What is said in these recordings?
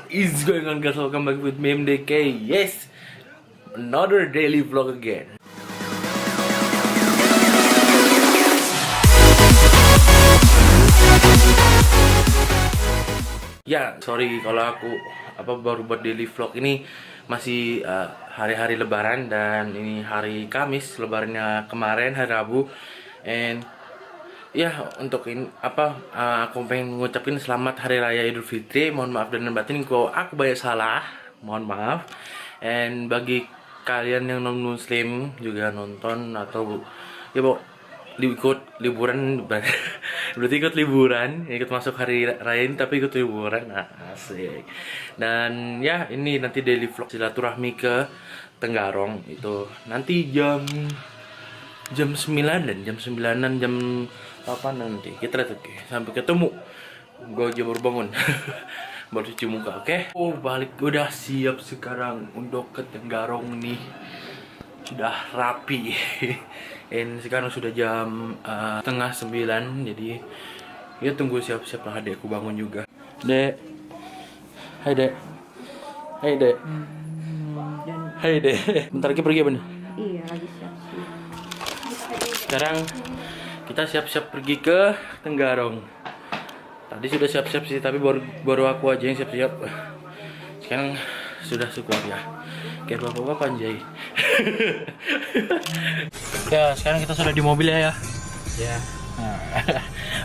What is going on, guys? Welcome back with me, MDK. Yes, another daily vlog again. Ya, sorry kalau aku baru buat daily vlog ini masih hari-hari Lebaran, dan ini hari Kamis, Lebarannya kemarin hari Rabu. And ya, untuk ini aku pengen ngucapin selamat Hari Raya Idul Fitri. Mohon maaf dan batin kalau aku banyak salah, mohon maaf. And bagi kalian yang non muslim juga nonton atau ya ikut liburan berarti ikut liburan, ikut masuk hari raya ini tapi ikut liburan, asik. Dan ya, ini nanti daily vlog silaturahmi ke Tenggarong itu nanti jam 9-an, jam 8 nanti. Kita lihat, oke. Sampai ketemu. Gue aja baru bangun. Baru cuci muka, oke? Oh, balik. Udah siap sekarang untuk ke Tenggarong nih. Sudah rapi. And sekarang sudah jam 8:30. Jadi ya tunggu siap-siap lah, adekku bangun juga. Dek. Hai, Dek. Hai, Dek. Hai, Dek. Bentar lagi pergi apa nih? Iya, lagi siap-siap. Sekarang kita siap-siap pergi ke Tenggarong. Tadi sudah siap-siap sih, tapi baru aku aja yang siap-siap. Sekarang sudah sekeluarga. Kayak bapak-bapak anjay. Ya, sekarang kita sudah di mobil ya. Ya.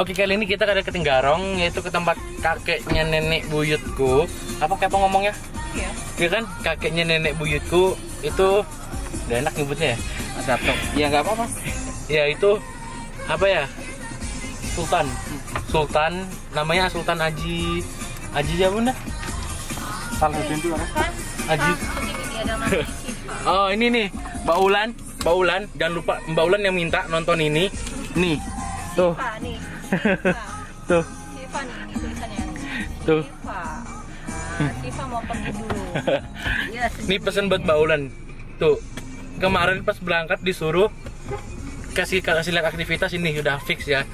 Oke, kali ini kita ada ke Tenggarong, yaitu ke tempat kakeknya nenek buyutku. Apa ngomongnya? Iya. Iya kan, kakeknya nenek buyutku itu udah enak nyebutnya ya. Atau ya nggak apa-apa. Ya itu apa ya, Sultan namanya Sultan Haji ya bunda, salah satu itu kan Haji. Oh, ini nih Mbak Ulan, jangan lupa Mbak Ulan yang minta nonton ini nih tuh. Tuh Siva nih tulisannya. Tuh Siva mau pergi dulu. Iya, ini pesan buat Mbak Ulan tuh. Kemarin pas berangkat disuruh kasih lihat aktivitas, ini udah fix ya.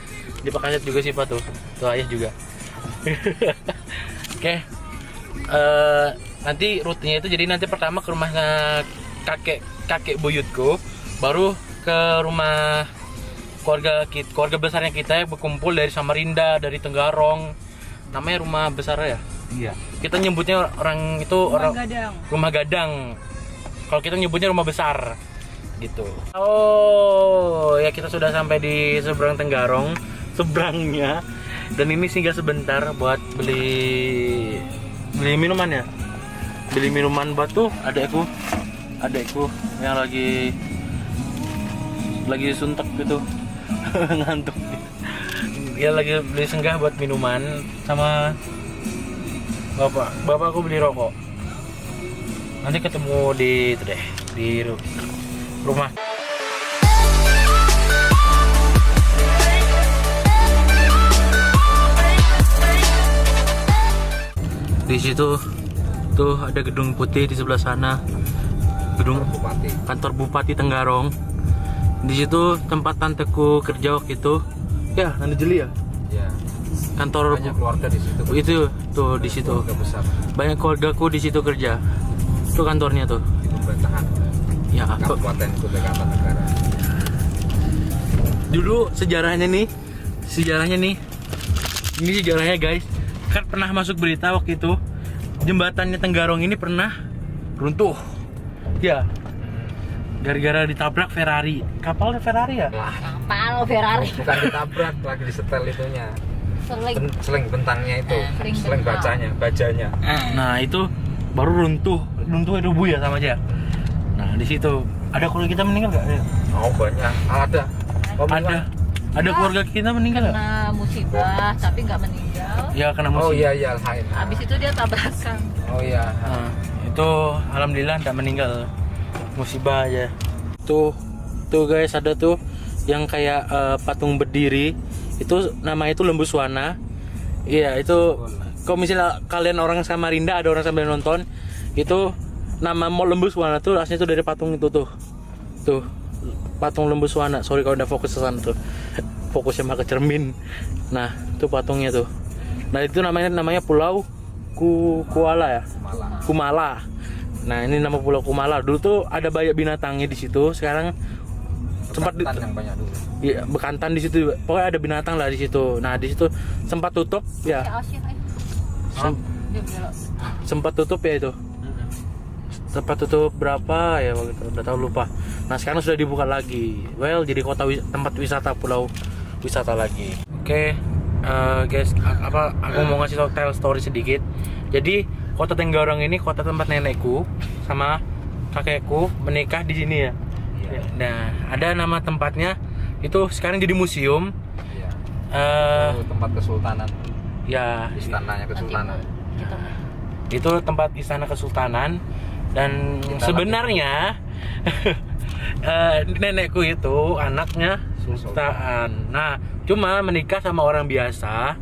Di Pakaset juga sih Pak tuh ayah juga. Oke. Nanti rutenya itu jadi nanti pertama ke rumahnya kakek buyutku, baru ke rumah keluarga besarnya kita yang berkumpul dari Samarinda, dari Tenggarong. Namanya rumah besar ya? Iya. Kita nyebutnya rumah gadang. Kalau kita nyebutnya rumah besar gitu. Oh, ya kita sudah sampai di seberang Tenggarong, seberangnya. Dan ini singgah sebentar buat beli minuman ya. Beli minuman buat tuh adekku yang lagi suntek gitu. Ngantuk. Dia lagi beli singgah buat minuman, sama bapakku beli rokok. Nanti ketemu di itu deh, di rumah. Di situ tuh ada gedung putih di sebelah sana, gedung kantor Bupati Tenggarong. Di situ tempat tanteku kerja waktu itu. Ya, Tante Jeli ya? Iya. Kantor banyak keluarga di situ. Itu tuh di situ. Banyak keluargaku di situ kerja. Itu kantornya tuh. Di pemerintahan. Ya, Kabupaten Kutai Kartanegara. Dulu sejarahnya nih. Ini sejarahnya guys. Kan pernah masuk berita waktu itu, jembatannya Tenggarong ini pernah runtuh. Ya. Gara-gara ditabrak Ferrari. Kapal Ferrari ya? Kapal Ferrari. Bukan ditabrak, lagi disetel itunya. Seling bentangnya itu. Seling bajanya. Nah, itu baru runtuh rubuh ya sama aja. Nah, di situ ada keluarga kita meninggal nggak? Oh, banyak. Ada keluarga kita meninggal nggak? Kena musibah tapi nggak meninggal. Ya, kena musibah. Oh iya, lain. Habis itu dia tabrakan. Oh iya. Nah, itu alhamdulillah nggak meninggal, musibah aja. Tuh guys, ada tuh yang kayak patung berdiri. Itu namanya itu Lembu Swana. Iya, itu kalau misalnya kalian orang Samarinda, ada orang sambil nonton, itu nama Lembu Swana tuh aslinya tuh dari patung itu tuh. Tuh, patung Lembu Swana. Sorry kalau udah fokus ke sana tuh. Fokusnya malah ke cermin. Nah, itu patungnya tuh. Nah, itu namanya Kuala ya, Malah. Kumala. Nah ini nama Pulau Kumala. Dulu tuh ada banyak binatangnya di situ. Sekarang sempat Bekantan yang banyak dulu. ya, bekantan di situ. Pokoknya ada binatang lah di situ. Nah di situ sempat tutup ya. Sempat tutup ya itu. Sempat tutup berapa ya waktu itu, udah tahu lupa. Nah sekarang sudah dibuka lagi. Well jadi tempat wisata, pulau wisata lagi. Oke, guys, aku mau ngasih tell story sedikit. Jadi kota Tenggarong ini kota tempat nenekku sama kakekku menikah di sini ya. Iya. Nah ada nama tempatnya itu sekarang jadi museum. Iya. Eh, Itu tempat kesultanan. ya Istananya kesultanan. itu tempat istana kesultanan dan Kita sebenarnya nenekku itu anaknya sultan. Nah cuma menikah sama orang biasa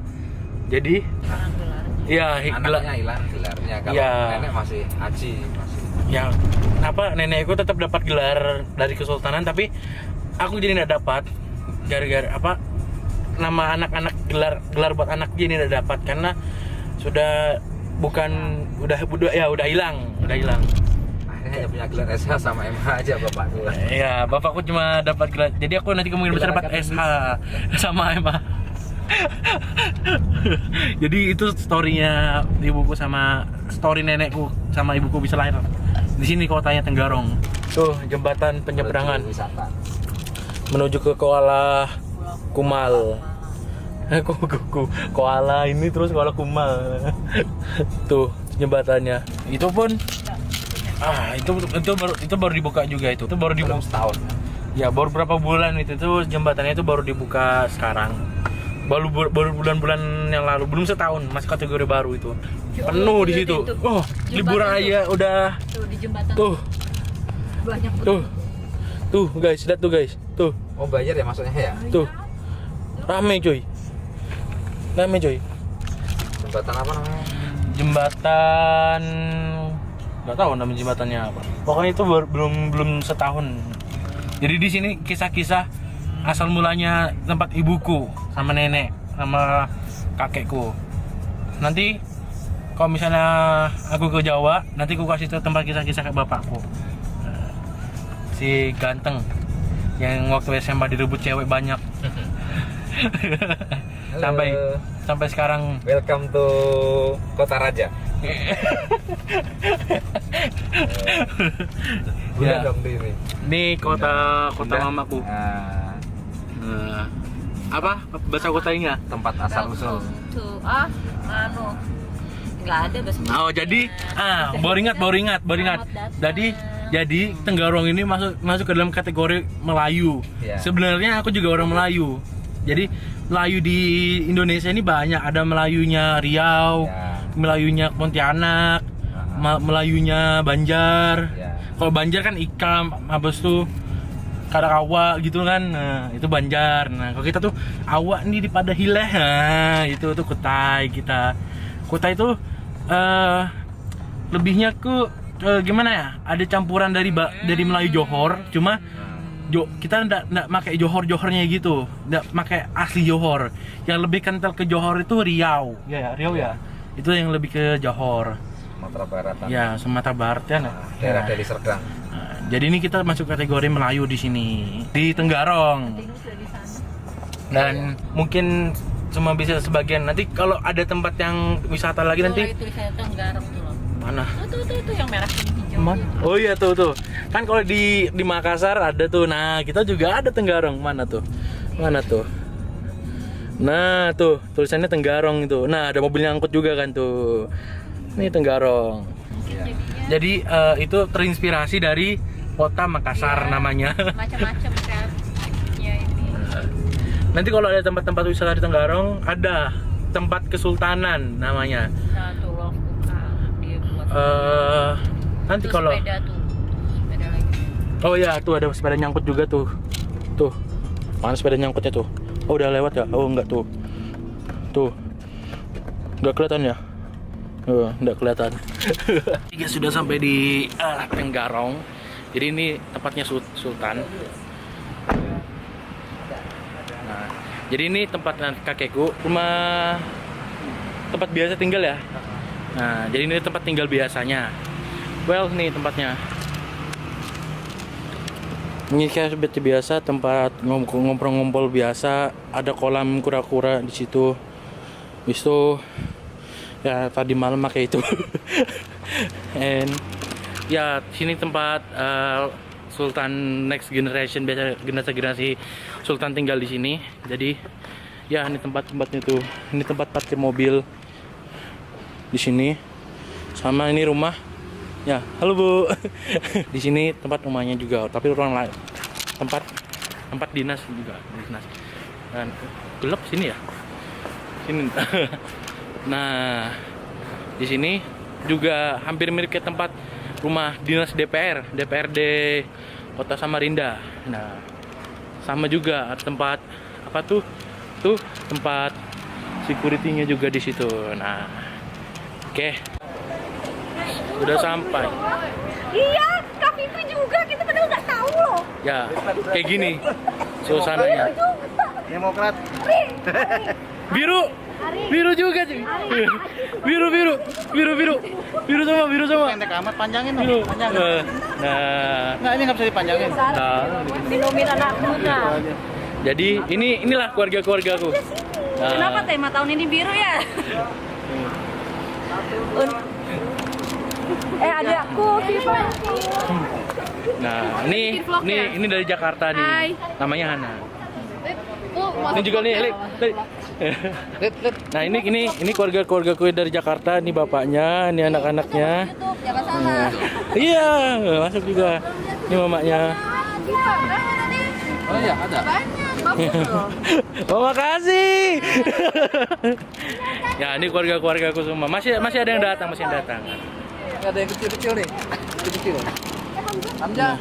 jadi ya Anaknya hilang gelarnya, kalau Iya. nenek masih haji, masih. ya apa nenekku tetap dapat gelar dari kesultanan tapi aku jadi nggak dapat gara-gara apa nama anak-anak gelar buat anak jadi nggak dapat karena sudah bukan udah hilang. Akhirnya hanya punya gelar SH sama MH aja bapakku. Ya, bapakku cuma dapat gelar. Jadi aku nanti kemungkinan besar dapat SH sama MH. Jadi itu storynya ibuku sama story nenekku sama ibuku bisa lahir di sini kotanya Tenggarong. Tuh jembatan penyeberangan Wisata. menuju ke Kuala Kumal. Koala ini terus Kuala Kumal. Tuh jembatannya. Itu pun itu baru dibuka juga itu. Itu baru dibuka Belum setahun. ya baru berapa bulan itu tuh jembatannya itu baru dibuka sekarang. Baru bulan-bulan yang lalu, belum setahun, masih kategori baru itu. Penuh di situ. Oh, liburan aja udah Tuh di jembatan. tuh. Banyak Tuh. Tuh guys, lihat tuh guys. Tuh, Oh bayar ya maksudnya ya? tuh. Rame cuy. Jembatan apa namanya? Jembatan nggak tahu nama jembatannya apa. Pokoknya itu belum setahun. Jadi di sini kisah-kisah asal mulanya tempat ibuku sama nenek sama kakekku. Nanti kalau misalnya aku ke Jawa, nanti aku kasih tahu tempat kisah-kisah ke bapakku. Si ganteng yang waktu SMA direbut cewek banyak. sampai sekarang. Welcome to Kota Raja. Udah Ya. dong di ini. Ini kota Udah. mamaku. Nah, Apa bahasa kotanya? tempat asal usul. Tuh, nggak ada bahasa. Oh jadi baru ingat. Jadi Tenggarong ini masuk ke dalam kategori Melayu. Iya. Sebenarnya aku juga orang Melayu. Jadi Melayu di Indonesia ini banyak. Ada Melayunya Riau, Ya. Melayunya Pontianak, Melayunya Banjar. Ya. Kalau Banjar kan Ikam, habis itu Kadakawa gitu kan. Nah, itu Banjar. Nah, kalau kita tuh awak nih di pada hileh. Nah, itu tuh Kutai kita. Kutai itu lebihnya ke gimana ya? Ada campuran dari Melayu Johor, cuma kita nggak pakai Johornya gitu, nggak pakai asli Johor. Yang lebih kental ke Johor itu Riau, ya Riau ya. Itu yang lebih ke Johor. Sumatera Barat. Ya Sumatera Barat ya. Daerah Deli Serdang. Nah, jadi ini kita masuk kategori Melayu di sini di Tenggarong. Dan mungkin cuma bisa sebagian. Nanti kalau ada tempat yang wisata lagi nanti Itu saya Tenggarong tuh loh. mana? Tuh yang merah ini hijau. Mana? Oh iya tuh. Kan kalau di Makassar ada tuh. Nah, kita juga ada Tenggarong. Mana tuh? Nah, tuh tulisannya Tenggarong itu. Nah, ada mobil nyangkut juga kan tuh. Ini Tenggarong. Jadi itu terinspirasi dari kota Makassar namanya. Macam-macam kreatifnya ini. Nanti kalau ada tempat-tempat wisata di Tenggarong, ada tempat kesultanan namanya. Nah, tuh loh, dia buat. Nanti Tuh kalau sepeda lagi. oh ya tuh ada sepeda nyangkut juga tuh. Mana sepeda nyangkutnya tuh? Oh udah lewat ya? Oh enggak tuh. Nggak kelihatan ya? Nggak kelihatan. Kita sudah sampai di Tenggarong. Jadi ini tempatnya Sultan. Nah, jadi ini tempat kakekku, rumah tempat biasa tinggal ya. Nah, jadi ini tempat tinggal biasanya. Well, nih tempatnya. Ini kayak seperti biasa, tempat ngobrol-ngobrol biasa. Ada kolam kura-kura di situ. Itu ya tadi malam pakai itu. And ya sini tempat Sultan next generation, biasa generasi Sultan tinggal di sini. Jadi ya ini tempatnya tuh. Ini tempat parkir mobil di sini. Sama ini rumah. Ya, halo Bu. Di sini tempat rumahnya juga, tapi ruang lain. Tempat dinas juga, dinas. Dan gelap sini ya. Sini. Nah, di sini juga hampir mirip kayak tempat rumah dinas DPRD Kota Samarinda. Nah, sama juga tempat apa tuh? Tuh tempat security-nya juga di situ. Nah, oke. Udah sampai. Iya, Kak Vivi juga, kita padahal nggak tahu loh. Ya, kayak gini suasananya. Demokrat. Biru juga cuy. Biru sama. Pendek amat, panjangin Biru. dong. Panjangin. Nah, Nggak, ini nggak bisa dipanjangin. Minumin anak muda. jadi inilah keluargaku. Kenapa tema tahun ini biru ya? Ada aku, Viva. Nah, ini dari Jakarta nih. Hai. Namanya Hana. Ini juga nih, Lik. Nah, ini keluargaku dari Jakarta, ini bapaknya, ini anak-anaknya. Jangan salah. Iya, masuk juga. Ini mamanya. Oh iya, ada. Oh, makasih. Ya, ini keluargaku semua. Masih ada yang datang, Ada yang kecil-kecil nih. Kecil-kecil. Hamzah.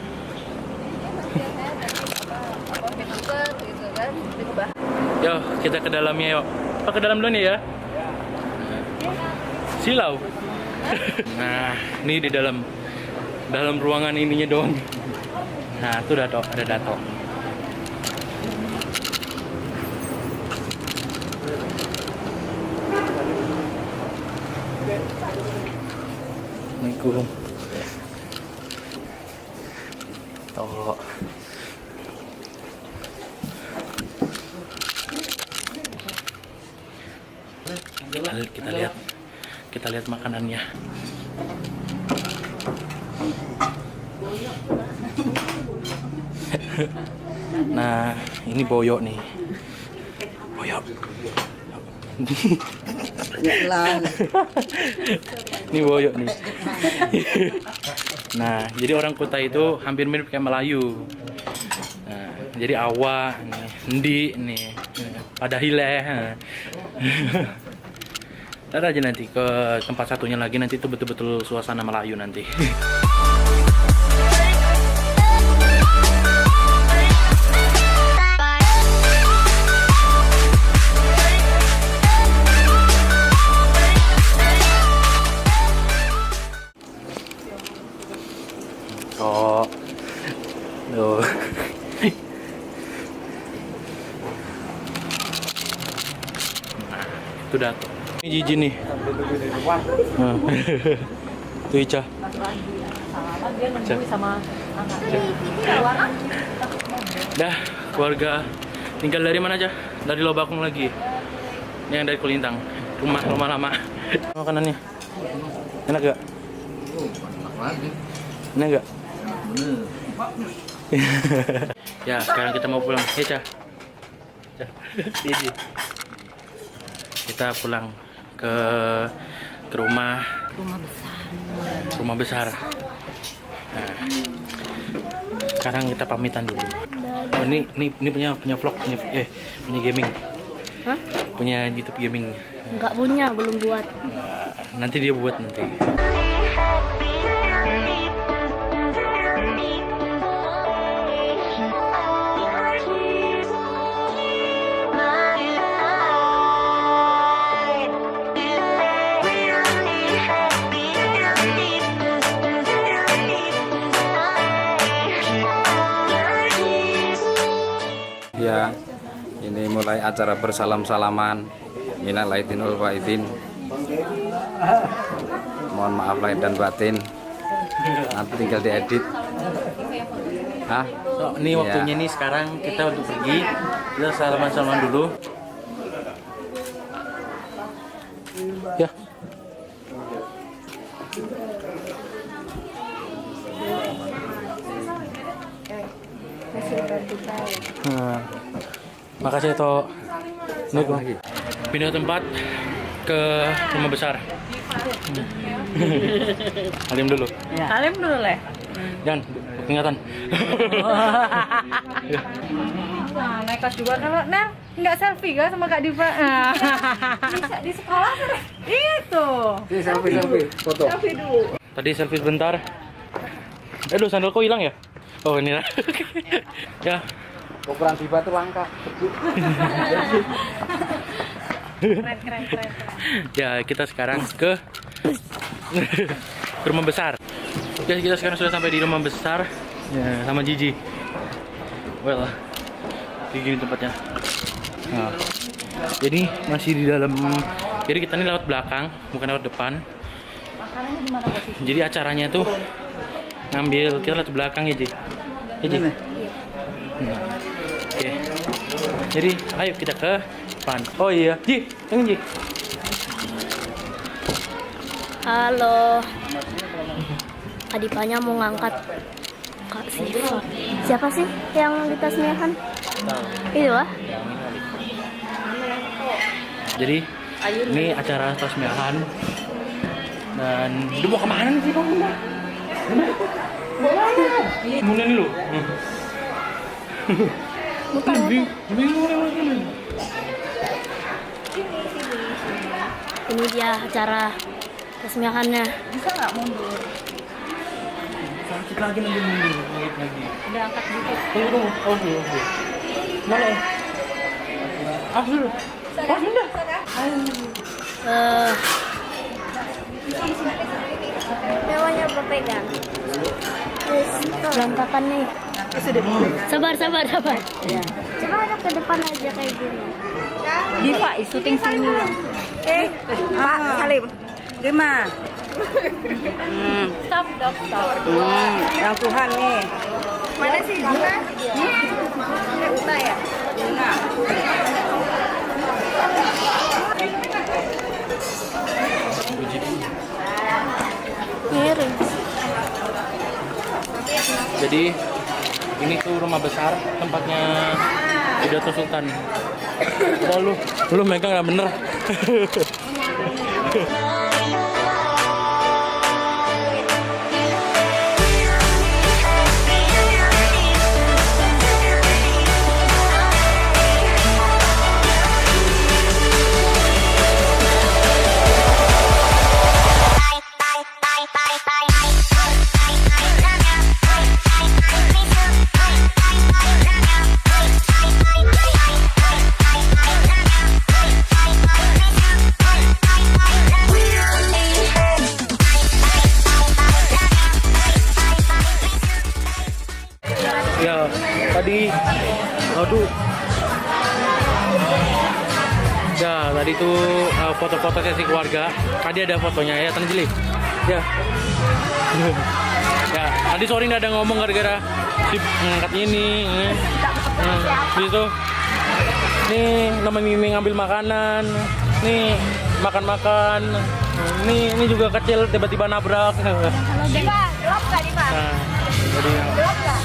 Yo, kita ke dalamnya yuk. Oh, ke dalam dulu nih ya. Silau. Nah, ini di dalam ruangan ininya doang. Nah, itu ada Dato. Assalamualaikum. Oh. Kita lihat makanannya. Nah, ini boyok nih. Boyok. Ini boyok nih. Nah, jadi orang Kutai itu hampir mirip kayak Melayu. Nah, jadi awa, nih, endi, nih, pada hileh. Ntar aja nanti ke tempat satunya lagi, nanti itu betul-betul suasana Melayu nanti. Oh, tuh. Nah, itu Dato. Ini Jiji nih. Nah. Tuh Ica. Dah, keluarga tinggal dari mana aja? Dari Lobakung lagi. Ini yang dari Kulintang. Rumah lama. Makanannya. Enak gak? Enak gak? Ya, sekarang kita mau pulang. Ica. Jiji. Kita pulang ke rumah besar. Nah, sekarang kita pamitan dulu. Oh, ini punya vlog, punya gaming. Hah? Punya YouTube gaming. Enggak punya, belum buat. Nah, nanti dia buat nanti. Ya, ini mulai acara bersalam-salaman. Minal aidin wal faizin. Mohon maaf lahir dan batin. Nanti tinggal diedit. Hah? So, ini Iya. waktunya nih sekarang kita untuk pergi. Kita salaman-salaman dulu. Ya. Makasih Toh. Ini pindah tempat ke rumah besar. Alim dulu. Salim dulu le. Jangan ingatan. Nah, nekat juga kalau Ner nggak selfie kan sama Kak Diva. Bisa di sekolah kan? Itu. Ini selfie, foto. Selfie dulu. Tadi selfie sebentar. Aduh, sandalku hilang ya? Oh, ini lah. Ya. Ukuran Diva tuh langka. Keren. Ya, kita sekarang ke rumah besar. Ya, kita sekarang sudah sampai di rumah besar. Ya, sama Gigi. Well, kayak gini tempatnya. Nah, jadi masih di dalam. Jadi kita ini lewat belakang, bukan lewat depan. Makanannya di mana posisi? Jadi acaranya tuh ngambil kita lewat belakang ya, Ji. Ya, Ji? Oke. Jadi, ayo kita ke depan. Oh iya, Ji, yang Ji. Halo. Adipanya mau ngangkat Kak Siva. Siapa sih yang ditasmiakan? Itu ah. Jadi, ini acara tasmiahan. Dan, lu mau kemana nih sih, Bang? Mulai nih lu. Bingung. Ini dia acara tasmiahannya. Bisa nggak mundur? Sakit lagi nanti mundur, sakit lagi. Udah angkat dikit. Tunggu. Oh, dulu. Mana? Dulu. Oh, sudah. Mewahnya berpegang. Berantakan nih. Sabar. Coba ada ke depan aja kayak gini. Diva, syuting sini. Pak Salim. Lima. Stop. Yang Tuhan nih. Mana sih Dina? Una ya? Una. Miring. Jadi ini tuh rumah besar tempatnya Pidato Sultan. Lu megang nggak bener. Ya, tadi aduh. Ya, tadi tuh foto-foto sesi keluarga. Tadi ada fotonya ya, Tanjili. Ya. Ya, tadi sorry nggak ada ngomong gara-gara sip ngangkat ini. Gitu. Nih, nama Mimi ngambil makanan. Nih, makan-makan. Ini juga kecil tiba-tiba nabrak. Diva, gelap nggak Diva? Nah, jadi Gelap nggak?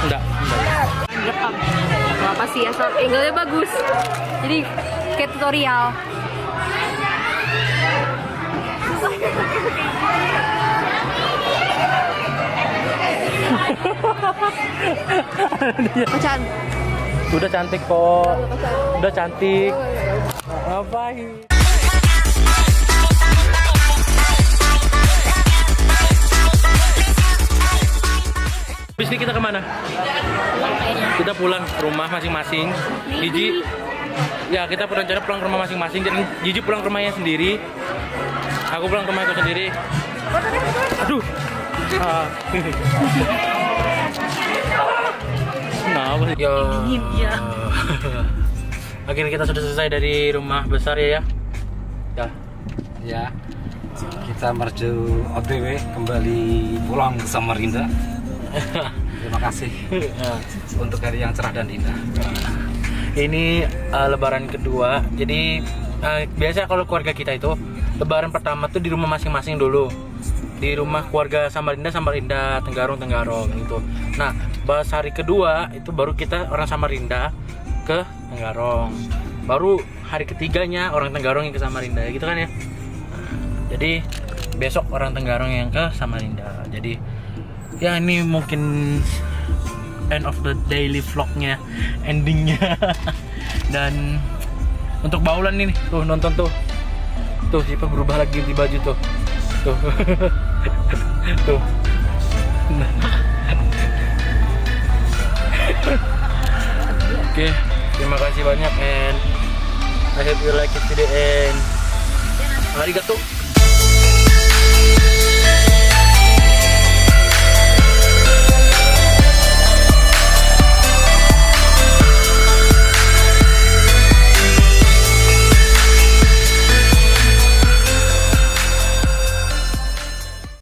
enggak. Rekam. Apa sih asal angle-nya bagus. Jadi kayak tutorial. Macan. Udah cantik kok. Udah cantik. Ngapain? Habis ini kita kemana? Kita pulang ke rumah masing-masing. Gigi, ya kita berencana pulang ke rumah masing-masing. Dan Gigi pulang ke rumahnya sendiri. Aku pulang ke rumahku sendiri. Aduh. Kenapa sih? Ya. Akhirnya kita sudah selesai dari rumah besar ya. Ya. Ya. Kita menuju OTW kembali pulang ke Samarinda. Terima kasih untuk hari yang cerah dan indah. Ini lebaran kedua. Jadi biasa kalau keluarga kita itu lebaran pertama tuh di rumah masing-masing dulu. Di rumah keluarga Samarinda, Tenggarong gitu. Nah, pas hari kedua itu baru kita orang Samarinda ke Tenggarong. Baru hari ketiganya orang Tenggarong yang ke Samarinda gitu kan ya. Jadi besok orang Tenggarong yang ke Samarinda. Jadi ya ini mungkin end of the daily vlognya, endingnya. Dan untuk Baulan ini tuh nonton tuh Sipa berubah lagi di baju tuh tuh Oke, terima kasih banyak and I hope you like it today and arigato